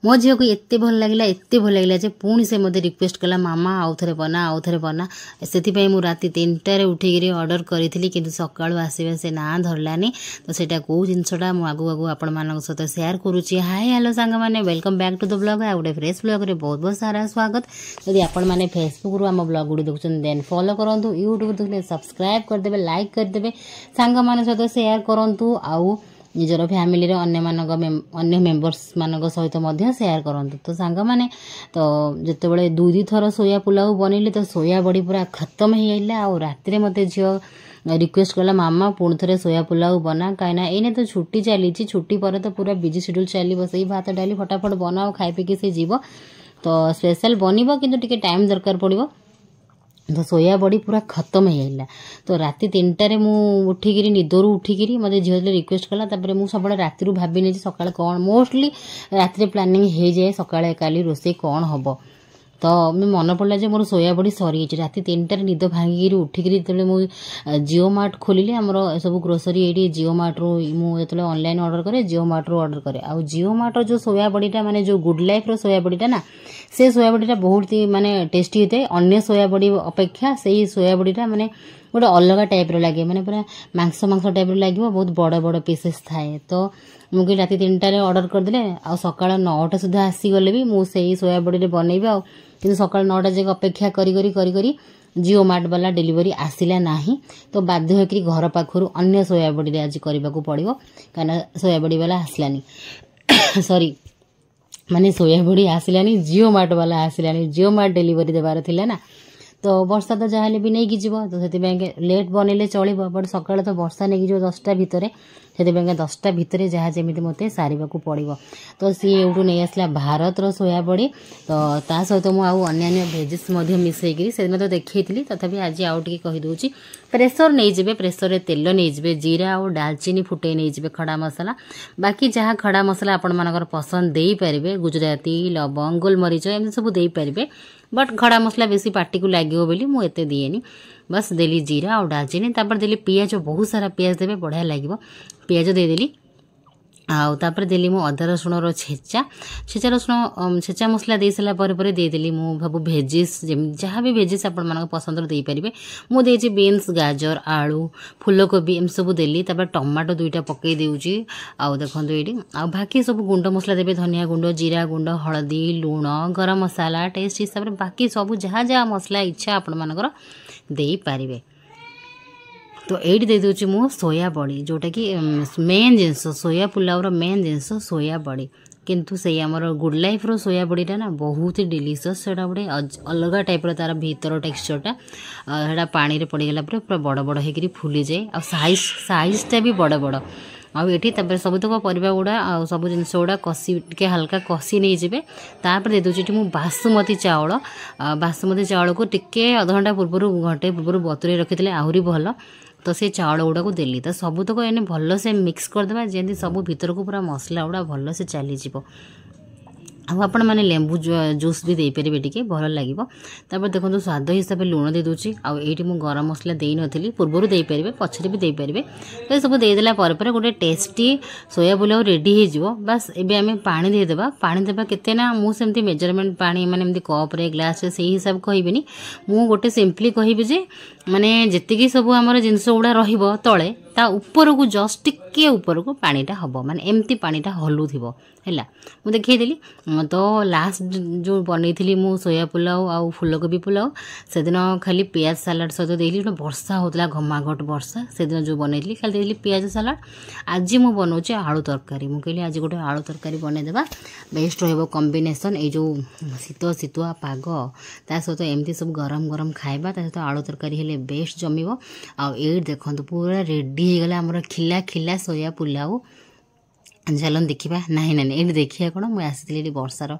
मो झील को एत भल लगे जे पुणी से मत रिक्वेस्ट कला मामा आउ थे बना से मुझे राति 3टार उठिक ऑर्डर करी कि सका आसवे से ना धरलानी तो सेटा कौ जिनसा मुझे आगू आगू आपण मान सहित सेयार करुच्ची। हाय हेलो सांग मैंने welcome back to the blog आ गोटे फ्रेश ब्लॉग रे बहुत बहुत सारा स्वागत। यदि आपण मैंने फेसबुक आम ब्लॉग गुड़ी देखुं देन फॉलो करूँ, यूट्यूब देखते सब्सक्राइब करदे, लाइक करदे, सांग मान सहित सेयार करूँ, आउ निजर फैमिली अन्य मेंबर्स मान सहित सेयार करंतु। तो सांग माने तो जिते बड़े 2 थर सोया पुलाव बनइली तो सोया बड़ी पूरा खत्म हो जाइला। आ राति मते झियो रिक्वेस्ट कला मामा पुणी थे सोया पुलाव बना कहीं एने तो छुट्टी चली, छुट्टी पर तो पूरा बिजी शेड्यूल चलो, से भात डाली फटाफट बनाओ खाई पीकी से जीव। तो स्पेशल बनब कि टाइम दरकार पड़ो। तो सोया बड़ी पूरा खत्म हो जाइला। तो राति 3टार उठिक निदरू उठिक मत झील रिक्वेस्ट कला मुझे सब राति भाविनी सका कौन मोस्टली राति प्लानिंग हो जाए सका काली रोसे कौन हम। तो मैं मन पड़ा जे मोर सोया बड़ी सरी राति 3टार निद भांगिक उठिक जो जियो मार्ट खोलिले आमर सब ग्रोसरी ये जियो मार्ट रू मुझे ऑनलाइन ऑर्डर करे, जियो मार्ट रू ऑर्डर करे। आ जियो मार्ट जो सोया बड़ीटा माने जो गुड लाइफ रो सोया बड़ीटा ना से सोया बड़ीटा बहुत ही माने टेस्टी होता है। अन्य सोया बड़ी अपेक्षा से सोया बड़ीटा माने गोटे अलग टाइप लगे, माने पूरा मांस टाइप लगे, बहुत बड़ बड़ पीसेस थाए। तो मुझे राति 3टार ऑर्डर करदे आ सका 9टा सुधा आसीगले भी मुझे सोया बड़ी बनइबी आ कि सका 9टा जगह अपेक्षा करी जियो मार्ट वाला डिलीवरी आसिला नाही। तो बाध्य होकर घर पाखु अन्य सोया बड़ी आज करने को पड़ो कहीं सोया बड़ी वाला आसलानी सॉरी माने सोया बड़ी आसलानी जियो मार्ट वाला आसलानी, जियो मार्ट डिलीवरी देवार थिला ना। तो वर्षा तो जहाँ भी नहीं जीव तो से लेट बनइले चलो, बट सका तो वर्षा नहीं जो 10टा भितर से 10टा भितर जहाँ जमी मत सारे पड़ो। तो सी एवटू नहीं आसला भारत रो सोया बड़ी। तो ता सहित मुझे भेजेस मिसईकरी से दिन तो देखी तथापि आज आउ टे कहीदे प्रेसर नहीं जाए, प्रेसर रे तेल नहीं जाए, जीरा और डालचीनी फुटे नहीं जाए, खड़ा मसला बाकी जहाँ खड़ा मसला आपण मानकर पसंद दे पारे, गुजराती लवंग गोलमरीच एम सब दे पारे, बट खड़ा मसला बेसी पार्टी को लगे बोली मुझे दिएनी। बस देली जीरा और डालचीनी, तापर देली पियाज, बहुत सारा पियाज देवे बढ़िया लगे, पियाज देदेली। आउे देली मु अदा रसुण छेचा रसुण छेचा मसला दे सारा पर देदेली मु भाबू भेजिस जहाँ भी भेजिस आपण मान पसंद दे पारे। मुझे बीन्स गाजर आलू फूलकोबी एम सब देली, तापर टमाटो 2टा पकई देउची। आउ देखंतु एठी आ बाकी सब गुंड मसला देबे, धनिया गुंड, जीरा गुंड, हळदी, लूण, गरम मसाला टेस्ट हिसाब से बाकी सब जहाँ जहाँ मसला इच्छा आपण मानकर दे पारिबे। तो ये दे दूची मु सोया बड़ी जोटा कि मेन जिनस सोया पुलाव मेन जिनस सोया बड़ी, किंतु से आमर गुड लाइफ रो सोया बड़ीटा ना बहुत ही डिलीशियस, से गोटे अलग टाइप तार भीतर टेक्सचरटा है पानी पड़गला पूरा बड़ बड़ होकर फुली जाए, आ साइजटा भी बड़ बड़। आठी सबुतक परिबा गुड़ा आ सब जिनस गुड़ा कषि टे हल्का कषि नहीं जाए। तापर दे दूची मु बासुमती चाउल को टिके अध घंटा पूर्व घंटे पूर्व बतुरे रखी आहरी भल। तो से चाउल गुड़ा को देली, तो सबुतक एने भल से मिक्स करदे जमी सब भीतर को पूरा मसला गुड़ा भल से चलीज। आपण मैंने लेंबू जूस भी दे पारे टे भल लगे। तापर देखो स्वाद हिसाब से लुण दे दूची। आईटी मु गरम मसला दे नी पूर्वर दे पारे पछरे भी दे पारे। तो सब देदेला गोटे टेस्टी सोया पुलाव रेडी हो। बस एबे आम पानी देदेबा, पानी देबा केते ना मुझे मेजरमेंट पानी माने कप्रे ग्लास से हिसाब कहबेनी, मु गोटे सिंपली कहबी जे माने जेतिकी सब आमर जिनस गुड़ा रहिबो तळे ता ऊपर को जस्ट टिके ऊपर को पानीटा हम माने एमती पानीटा हलुथिबो हैला। मु देखिदेली। तो लास्ट जो बनई मु सोया पुलाव आ फूलकोबी पुलाव से दिन खाली पियाज सालाड सहित देली, वर्षा होता घमाघट वर्षा से दिन जो बनई खाली देली पियाज सालाड। आज मु बनाऊँ आलू तरकारी, मु कहली आज गोटे आलू तरकारी बनईदेवा बेस्ट रहिबो कॉम्बिनेशन। ए जो शीतुआ पाग ता सहित एमती सब गरम गरम खाइबा ता सहित आलू तरकारी हेले बेस्ट जमिबो। आ ए देखंतु पूरा रेडी हो गला हमर खिला खिला सोया पुलाव। चलन देखा ना ये देखिए कौन मुझे आसी वर्षार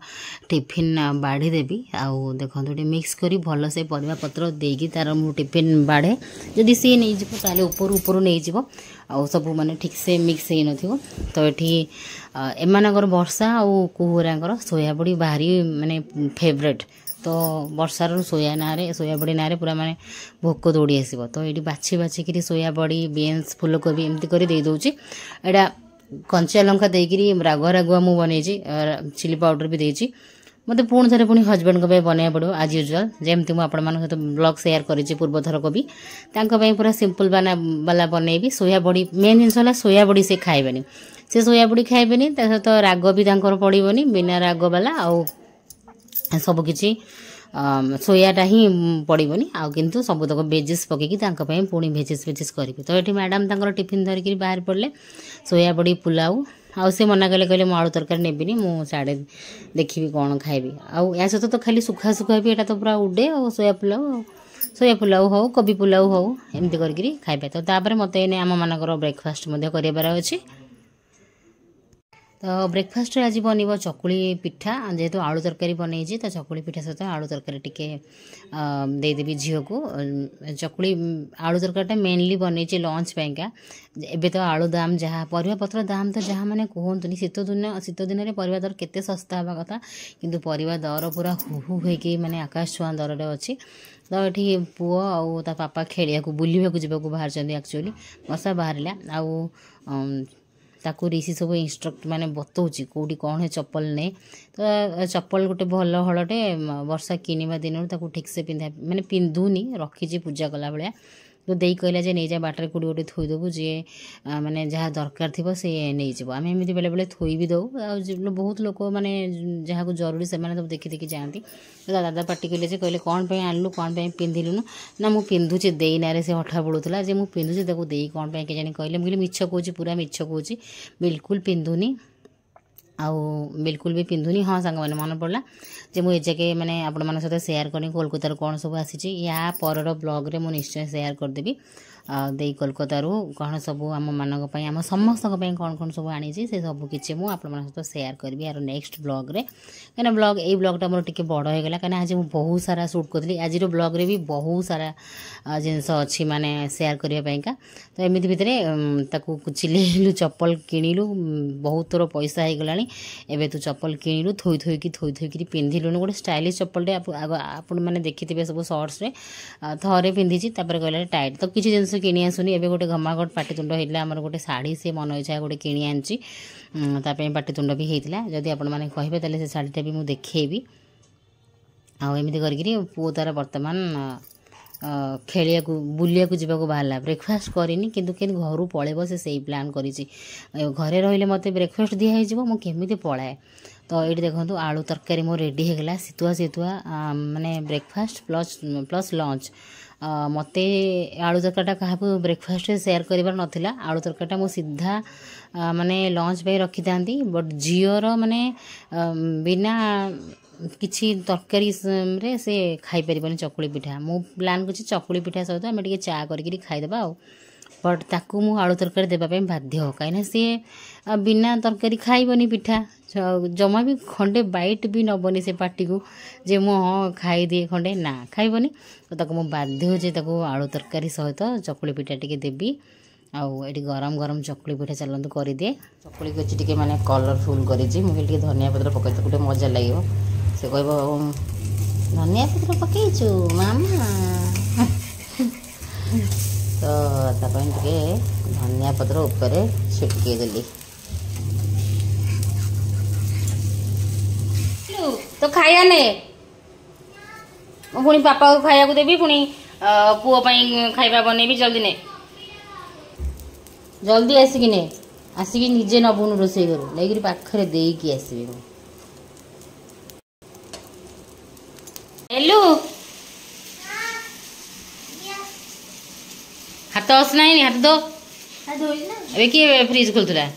टिफिन बाढ़ी देवी। आउ देखो ये मिक्स करी भल से परिवा पत्र देकी तार मु टिफिन बाढ़े जदि सी नहीं ताले ऊपर ऊपर नहीं जीव आउ सब माने ठीक से मिक्स हो न। तो ये एमानकर वर्षा आउ कुहुरांकर सोया बड़ी भारी माने फेवरेट। तो वर्षार सोया बड़ी ना पूरा माने भोक दौड़ी आसो। तो ये बाछी बाछिकी सोया बड़ी बीन्स फूलकोबी एमती कर दे दूची। एटा कंचा लंका देकरी रागुआ रागुआ मु बन चिली पाउडर भी देती मत पुणी थे पुणी हजबैंड को बनवा पड़ो आज यूजुआल जमती मुझे सहित ब्लॉग शेयर करी पूर्व थर को भी पूरा सिंपल वाला बनईबी सोया बड़ी मेन जिन सोया बड़ी से खाइबेनी से सोया बड़ी खाइबेनी सहित राग भी पड़ोनी बिना राग वाला आउ सबकि सोयाटा ही पड़ोनी आउ किंतु सबुतक वेजेस पकईकि पुणी भेजेस करी तो ये मैडम टिफिन धरिकी बाहर पड़े सोया बड़ी पुलाव आउ से मना कले कहले आलू तरकारी नेबिनी मु साड़े देखी कौन खाइबी आउ या सहित तो खाली सुखा सुखा भी यहाँ तो पूरा उडे और सोया पुलाव हो कोबी पुलाव हो एमती करके खाइबे तो तापर मत आम मानकर ब्रेकफास्ट करार अच्छी तो ब्रेकफास्ट आज बनब चकुली पिठा जेहेतु आलू तरकारी बनई तो चकुली पिठा सहित आलू तरकारी टिके देदेवी झील को चकुली आलू तरकारी मेनली बनई लंच पाइका एबे तो आलू दाम जहाँ परिवा पत्र दाम तो जहाँ मैंने कहतुनि शीत दिन में परिवा दर केते सस्ता हवा कथा किंतु परिवा दर पूरा हु होइकी माने आकाश छुआ दर अच्छी तो ये पुओ आउ ता पापा खेलिया बुलवाक जावाक बाहर एक्चुअली बसा बाहर आउ ताकू ऋषि सब इंस्ट्रक्ट माने बतौची कौटी कौन है चप्पल ने तो चप्पल गोटे भल हलटे वर्षा किनिबा दिन ठीक से पिंधा माने पिंधुनी रखी पूजा कला भाया तो देई कहला जे नहीं जा बाटर कौटी गोटे थोईदेबू जी माने जहाँ दरकार थी सी नहीं जाव आम एमती बेले बेले थोई भी दो बहुत लोक मैंने जहाँ को जरूरी से सब देखी देखी जाती तो दादा पार्टी कले कहले कौन पे आणलु कौन पे पिंधिलुनु ना मु पिंधुचे देई नारे से हठा बोलूला जे मु पिंधुचे ताको देई कौन पे केजानी कहले मुझे मिछ कहूँ पूरा मिछ कहूँ बिल्कुल पिंधुनी आउ बिल्कुल भी पिंधुनी हाँ सांग मैंने मन पड़ा जे मुझे जाके मैंने आपण मान सहित शेयर करनी कोलकाता कौन सब आसी या पर ब्लॉग रे मु निश्चय शेयर करदेवी दे कोलकाता कौन सब आम मानक आम समस्त कौन कौन सब आनी से सब किसी मुझे सहित शेयर करी यार नेक्स्ट ब्लॉग रे कहीं ब्लॉग यही ब्लॉगटा मोर टिके बड़ हो गला कहीं आज मुझे बहुत सारा शूट करी आज ब्लॉग रे भी बहुत सारा जिनस अच्छी माने शेयर करने तो एमती भितर चिल्लू चप्पल किणिलु बहुत तोर पैसा हो गला एबे तू चप्पल किणिलु थोई थोई पिंधिलुनु गोटे स्टाइलिश चप्पल आपण मैंने देखी सब सर्ट्स रे थरे पिंधि कहला टाइट तो किसी जिन किणी आसुनी एबे गोटे घमाघट पाटितुंड होता आमर गोटे शाढ़ी से मन इच्छा गोटे किणी आनी पाटितुंड भी होता जदि आपण मैंने कहे तेल से शाढ़ीटा भी मुझे देखी आमती करके पुओ तार बर्तमान खेलिया बुलिया जावाक बाहर ब्रेकफास्ट करनी किंतु के घर पलैब से प्लान करी घरे रही मत ब्रेकफास्ट दिखाई मुझे पलाए तो ये देखो आलू तरकारी मो रेडी होगला सीतुआ सीतुआ माने ब्रेकफास्ट प्लस लंच मते आलू तरकाटा क्या ब्रेकफास्ट शेयर कर नाला आलू तरकाटा मु सीधा माने लंच पे रखी था बट झीर माने बिना किसी तरकारी रे से खाई पारिबनी चकुली पिठा मु प्लान कर चकुली पिठा सहित आम टे चा करके खाईदेबा बट ताकू मु आलू तरकारी देवाई बाध्य कहीं सी बिना तरकारी खाइबनी पिठा जमा भी खंडे बाइट भी नबनी से पार्टी को जे मु हाँ खाई दिए खंडे ना खाइबनी तो ताकू मु बाध्य जे ताकू आलू तरकारी सहित चकुली पिठा टिके देबी आउ ये गरम गरम चकुली पिठा चलतु कर दिए चकुली को टिके माने कलरफुल करी मुझे धनिया पत्र पकई तो गोटे मजा लगे से कह धनिया पत्र पकईचु मामा तो टे धनिया पत्र ऊपर छिटके देली तो खाया ने पुणी पापा को खाया देवी पुणी पुओ खाइबा बनैबी जल्दी ने जल्दी आसिकी निजे नबुनु रोसे करू लेकिन पाखरे देकी आसबे हेलो हाथ असना हाथ दो अबे किए फ्रिज खोलुला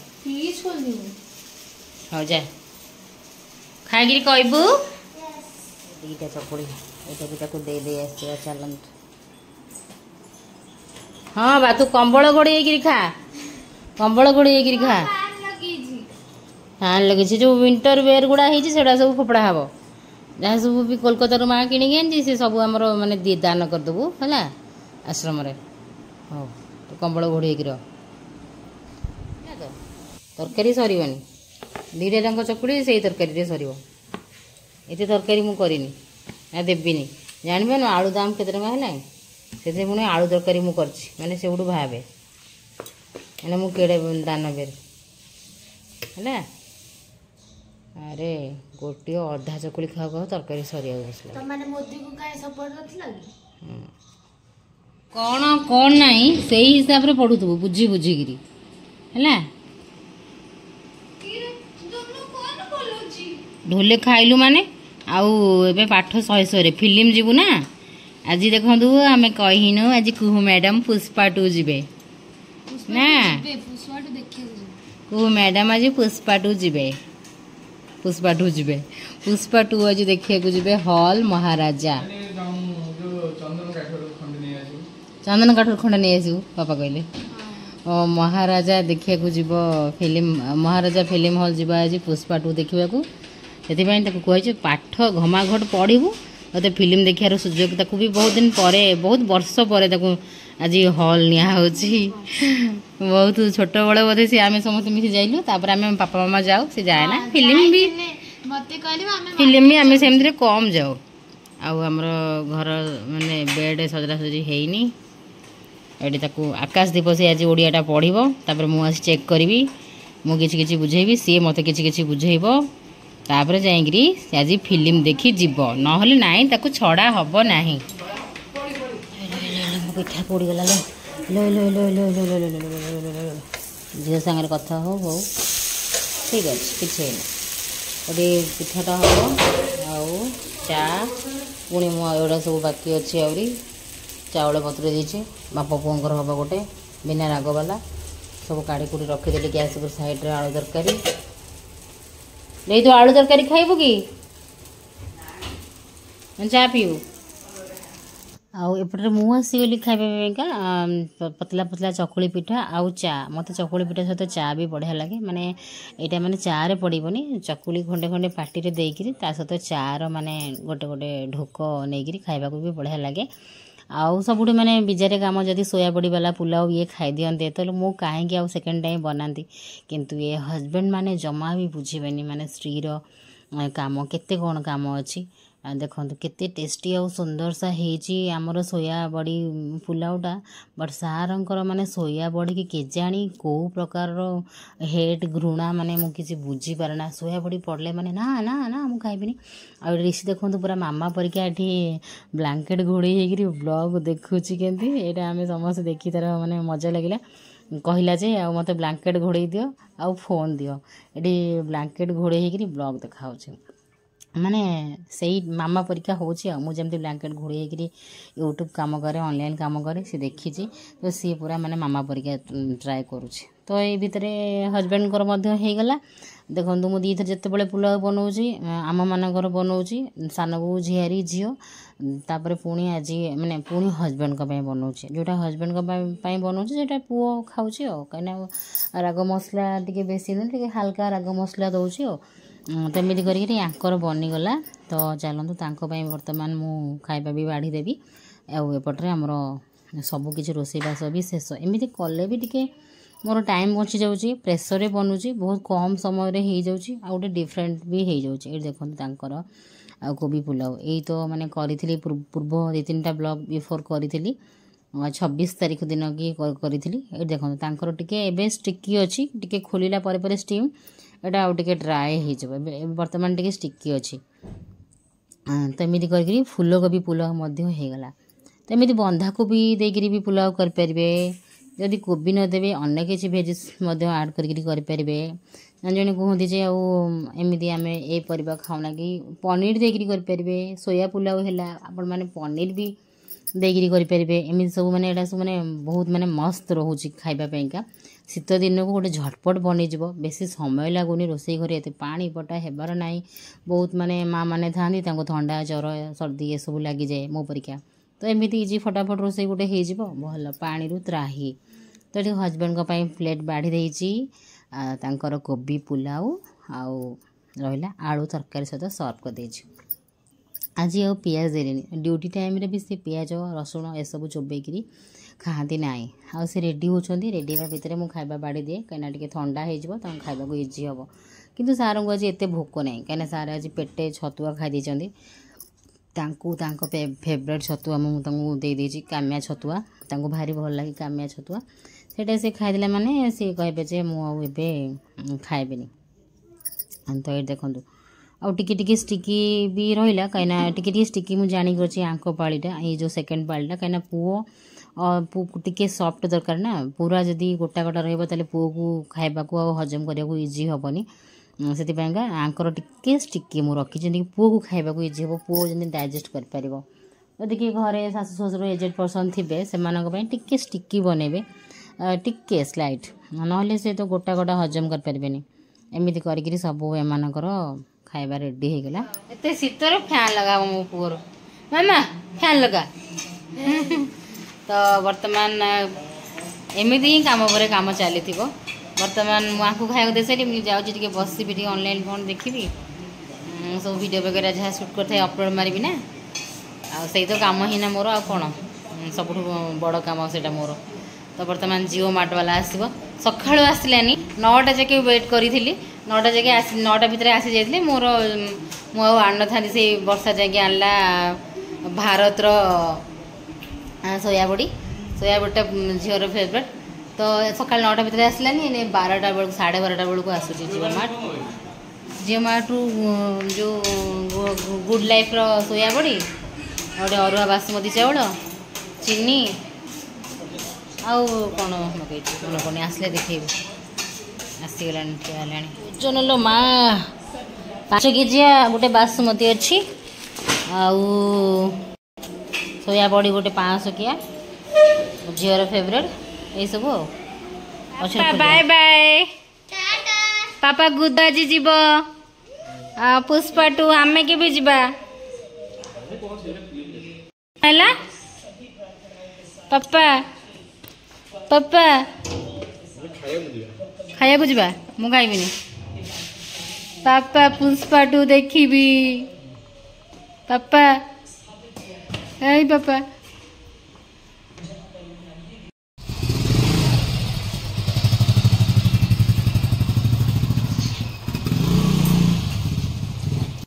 हाँ जा खाई कहबू दीटा चकुड़ी यहाँ भी दे आसा चलत हाँ बा तू कंबल घोड़े खा कंबल घोड़े खा फैन लगे जो विंटर वेयर गुड़ा होगा सब फोपड़ा हम जहाँ सब भी कोलकाता माँ किणी आनी से सब आम माने दान करदेबू है आश्रम हाँ तो कंबल घोड़े तरकारी सरनी दीटा जाक चकुड़ी से तरकारी सर ये तरकारी मुझे करनी ना देवीनी जानवे ना आलू दाम केते टका है से पुणी आलू तरकारी मुझे माने से भावे मैंने मुझे दान बेर ହେଲା। अरे गोटे अधा चकुली खाऊ खाऊ तरकारी सरिया बसला तमाने मोदी को काहे सपोर्ट करथिला कि कौन कौन नहीं से हिसाब रे पढ़ुथबो बुझी बुझी गिरी हैला। ढोले खाइलु माने आउ एबे पाठ शहे शहे फिल्म जीवु ना। आज देखु आम कहीनु आज कुहू मैडम पुष्पा 2 जीवे ना। कुहू मैडम आज पुष्पा 2 जीवे पुष्पा 2 जीवे पुष्पा 2 आज देखिया जीवे हॉल महाराजा। चंदन काठर खंड नहीं आसू पापा कहले महाराजा देखिया जीव फिल्म महाराजा फिल्म हॉल जीवा आज पुष्पा 2 देखा से कही पाठ घमाघट पढ़ू तो फिल्म देखार सुजोग ताकू भी बहुत दिन पर बहुत वर्ष पर आज हॉल निया बहुत छोट बड़े बोधे सी आम समस्त मिसी जाइलु तापर आम पापा मामा जाऊ से जाए ना फिल्म भी फिल्म भी आम सेमती कम जाऊ आमर घर माने बेड सजरासजी हैनी एटी ताकू आकाश दीप से आज ओडियाटा पढ़ो तापर मुझे चेक करी मु किछि बुझेबी सी मत किछि बुझेब तापर जाइकरी आज फिल्म देखी जीव नहले नाई ताकू छड़ा हब नाही। पिठा पोड़गला लो लो लो लो लो लो लो लो झील सांगे कथा हो ठीक अच्छे किसी गोटे पिठाटा हम आउ चा पुणी मुड़ा सब बाकी अच्छे आहरी चाउल पत्र देचे बाप पुअर हम गोटे बिना राग वाला सब काढ़ी कुड़ी रखीदे गैस साइड्रे आलू तरकारी नहीं तो आलू तरकारी खाइबू कि चा पीऊ आउ एपटे मु आसीगली खाइबा पतला पतला चकुली पिठा आउ चा मत चकुली पिठा सहित चा भी बढ़िया लगे माने यहाँ माने चा रे पड़बनी चकुली खंडे खंडे पाटी रे देकरी ता सहित चार माने गोटे गोटे ढोक नहीं खाइबा भी बढ़िया लगे। आउ सबुठी माने बिजारे काम जदि सोया बड़ी वाला पुलाव ये खाई दियंते तो मु कहीं आउ सेकेंड टाइम बनाती किंतु ये हस्बैंड माने जमा भी बुझेबेनी माने स्त्री रो काम केते कौन काम अच्छी देखो केते टेस्टी आउ सुंदर सा हेची आमर सोया बड़ी पुलावटा बट सारंकर माने सोया बड़ी की केजाणी को प्रकार हेट घृणा माने मु किसी बुझी पारना सोया बड़ी पड़ले माने ना ना ना मु खाइबिनी आ ऋषि देखो पूरा मामा परिका एठी ब्लैंकेट घोड़े हेगिरी ब्लॉग देखुची केंती एटा आमे समस्त देखि तार माने मजा लागिला कहला जे आ मते ब्लैंकेट घोड़े दियो आ फोन दियो एठी ब्लैंकेट घोड़े हेगिरी ब्लॉग देखाउची माने सही मामा परीक्षा होमती ब्लैंकेट घोड़े यूट्यूब काम करे ऑनलाइन काम करे सी देखी तो सी पूरा माने मामा परीक्षा ट्राए करुँचे तो ये भितर हजबैंड होगला देखो मु दी थर जिते बड़े पुलाव बनाऊँगी आम मानकर बनाऊँगी सान बो झीआरी झील तापर पुणी आज माने पुणी हजबैंड बनाऊँगी जोटा हजबैंड बनाऊँगी से पुओ खाऊँ कहीं राग मसला टी बेसी टे हाल्का राग मसला दूसरी तमिति करी आंकर बनीगला तो चलतु तांकों बर्तमान मु खाइबा भी बाढ़ी देवी एपटे आमर सबकि रोसईबास भी शेष एमती कले भी टी मोर टाइम बची जाऊँगी प्रेसर बनूची बहुत कम समय हो जाऊँगी आ गए डिफरेंट भी हो जाऊँगी ये देखो तांकर आ कोबी पुलाव यही तो माने करी पूर्व 2-3टा ब्लॉग बिफोर करी 26 तारीख दिन की करी ये देखो तांकर टिके एबे स्टिकी अच्छी टिके खोलिला परे स्टीम एटा आउ टिके ड्राए हो बर्तमान टिके स्टिकी अच्छी तो एमती करके फूलकोबी पुलाव होगला तो एमती बंधाकोबी देकरी भी पुलाव करें जदि कोबी नदेवे अनेक किसी भेजिस आड करें जड़े कहते जे आमती आम ये परिबा खाऊना कि पनीर देकरी करें सोया पुलाव है आपण मैंने पनीर भी देकरी करें एमती सब माने एटा सब माने बहुत माने मस्त रोचे खाइबापा शीत दिन को गोटे झटपट बनीज बेसी समय लगुनि रोसई घरे एत पानी पटा हेबार ना बहुत माने माँ मैंने था थंडा ज्वर सर्दी ये सब लगी जाए मो परीक्षा तो एमती इजी फटाफट रोसई गोटे हो भल पानी त्राही तो ये हजबैंड प्लेट बाढ़ी देती कोबी पुलाव आउ रहा आलू तरकारी सहित सर्व कर देछि। आज आ पियाज देनी ड्यूटी टाइम रे भी से पियाज रसुण ए सब चोबेकरी खाती ना आ से रेडी होती रेडी हाँ भितर मुझे खाइबा बाड़ी दिए कहीं टे थंडा हो खाइबा को इजी हम किंतु सार को आज एत भोक ना कहीं सार आज पेटे छतुआ खाई फेवरेट छतुआ मुझे देदेजी कामिया छतुआ भारी भल लगे कामिया छतुआ सेटा से खाईदे माने सी कहे जे मुझे खाइबेनी तो ये देखो आउ टिके स्टिकी भी रहा कहीं टिके स्टिकी मुझे जाणी आंक पालीटा ये जो सेकेंड पालीटा कहीं पुओ टिके सॉफ्ट दरकार ना पूरा जदि गोटा गोटा रहा पुओ को खाइबा को हजम करने को इजी हेनी से आंकर टिके स्टिकी मुझे रखी पुओ को खाइबा को इजी हे पुओ जमी डाइजेस्ट कर जदि कि घरे शाशु शशुर एजेड पर्सन थे से टिके स्टिकी बनइबे टिके स्लाइट ना से तो गोटा गोटा हजम करें एमती कर सब एमकर खाଇବା रेडी हो गला एते शीतर फैन लगा मो पुअर मामा फैन लगा तो वर्तमान एमती ही काम पर काम चली वर्तमान मुझे खाया दे सारी मुझे जाऊँगी बसबी ऑनलाइन कौन देखी सब वीडियो वगैरह जहाँ शूट करते अपलोड मारि ना आई तो काम ही ना मोर आ कौन सब बड़ काम से मोर तो वर्तमान जिओ मार्ट वाला आसो सका आसलानी 9टा जाके वेट करी 9टा जाके 9टा भितर आसी जाइए मोर मु आन था से वर्षा जाके आनला भारत सोयाबड़ीटा झीवर फेवरेट तो सका 9टा भितर आसलानी 12टा बेलू 12:30 बेलू आसूँ जिओ मार्ट रू जो गुड लाइफ सोयाबड़ी गोटे अरुआ बासमती चाउल चीनी आउ कौन मकई मन पड़े आसले देखेबू आसीगला ओजन लो माँ 5 केजी गोटे बासमती अच्छी आउ सोयाबड़ी गोटे 500 किया झीवर फेवरेट ये सब बाय बाय पापा गुदाजी जीव पुष्पा 2 आमे के भी जीवा है पापा पापा खाया को जीवा मु खाइबिनी पापा पुष्पा 2 देखी पापा पापा